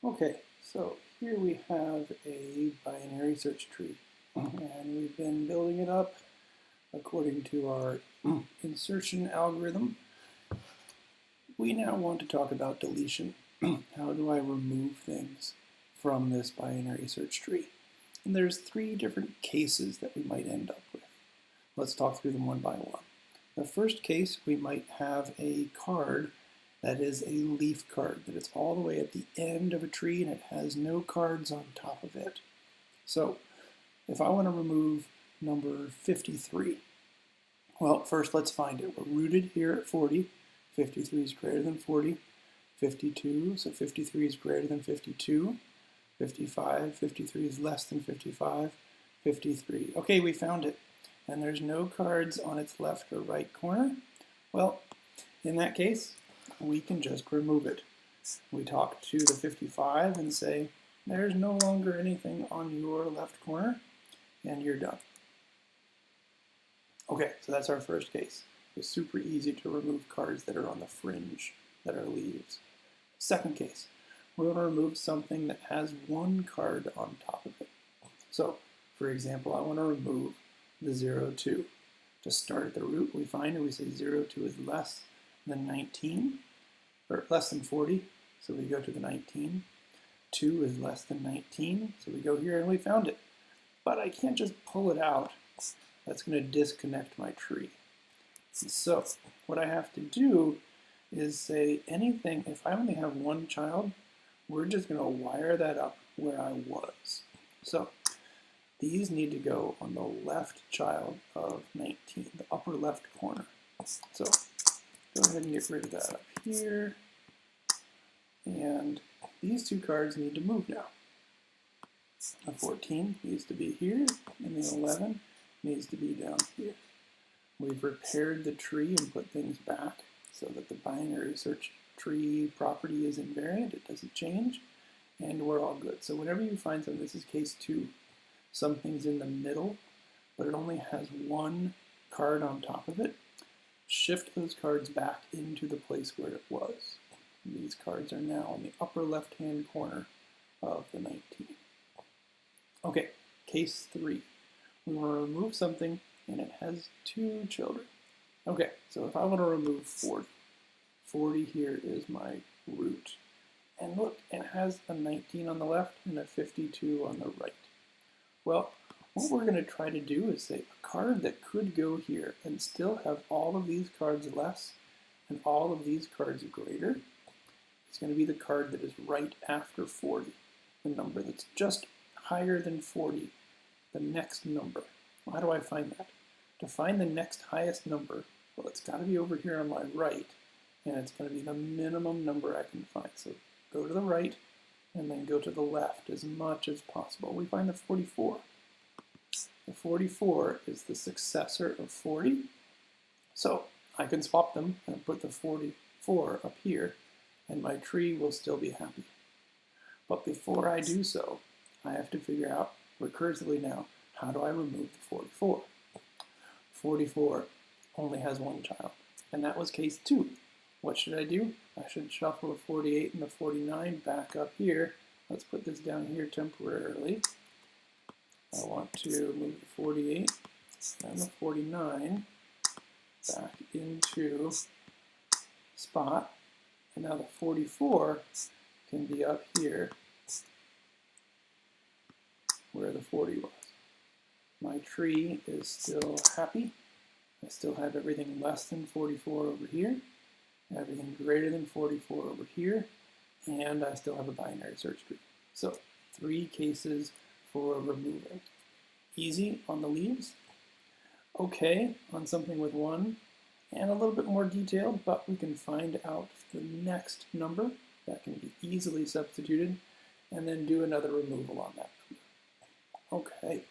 Okay, so here we have a binary search tree, and we've been building it up according to our insertion algorithm. We now want to talk about deletion. How do I remove things from this binary search tree? And there's three different cases that we might end up with. Let's talk through them one by one. The first case, we might have a card that is a leaf card, that it's all the way at the end of a tree and it has no cards on top of it. So if I want to remove number 53, well, first let's find it. We're rooted here at 40. 53 is greater than 40. 52, so 53 is greater than 52. 55, 53 is less than 55. 53. Okay, we found it. And there's no cards on its left or right corner. Well, in that case, we can just remove it. We talk to the 55 and say, there's no longer anything on your left corner, and you're done. Okay, so that's our first case. It's super easy to remove cards that are on the fringe, that are leaves. Second case, we want to remove something that has one card on top of it. So, for example, I want to remove the 0, 2. To start at the root, we find and we say 0, 2 is less than 19, or less than 40, so we go to the 19. 2 is less than 19, so we go here and we found it. But I can't just pull it out. That's going to disconnect my tree. So what I have to do is say anything, if I only have one child, we're just going to wire that up where I was. So these need to go on the left child of 19, the upper left corner. So go ahead and get rid of that up here. And these two cards need to move now. The 14 needs to be here, and the 11 needs to be down here. We've repaired the tree and put things back so that the binary search tree property is invariant, it doesn't change, and we're all good. So whenever you find something, this is case 2, something's in the middle, but it only has one card on top of it, shift those cards back into the place where it was. These cards are now on the upper left-hand corner of the 19. Okay, case 3. We want to remove something and it has 2 children. Okay, so if I want to remove 40, 40 here is my root. And look, it has a 19 on the left and a 52 on the right. Well, what we're going to try to do is say a card that could go here and still have all of these cards less and all of these cards greater. It's going to be the card that is right after 40, the number that's just higher than 40, the next number. Well, how do I find that? To find the next highest number, well, it's got to be over here on my right, and it's going to be the minimum number I can find. So go to the right, and then go to the left as much as possible. We find the 44. The 44 is the successor of 40, so I can swap them and put the 44 up here, and my tree will still be happy. But before I do so, I have to figure out recursively now, how do I remove the 44? 44 only has one child, and that was case 2. What should I do? I should shuffle the 48 and the 49 back up here. Let's put this down here temporarily. I want to move the 48 and the 49 back into spot. And now the 44 can be up here where the 40 was. My tree is still happy. I still have everything less than 44 over here, everything greater than 44 over here, and I still have a binary search tree. So 3 cases for removing. Easy on the leaves. Okay on something with 1. And a little bit more detailed, but we can find out the next number that can be easily substituted and then do another removal on that number. Okay,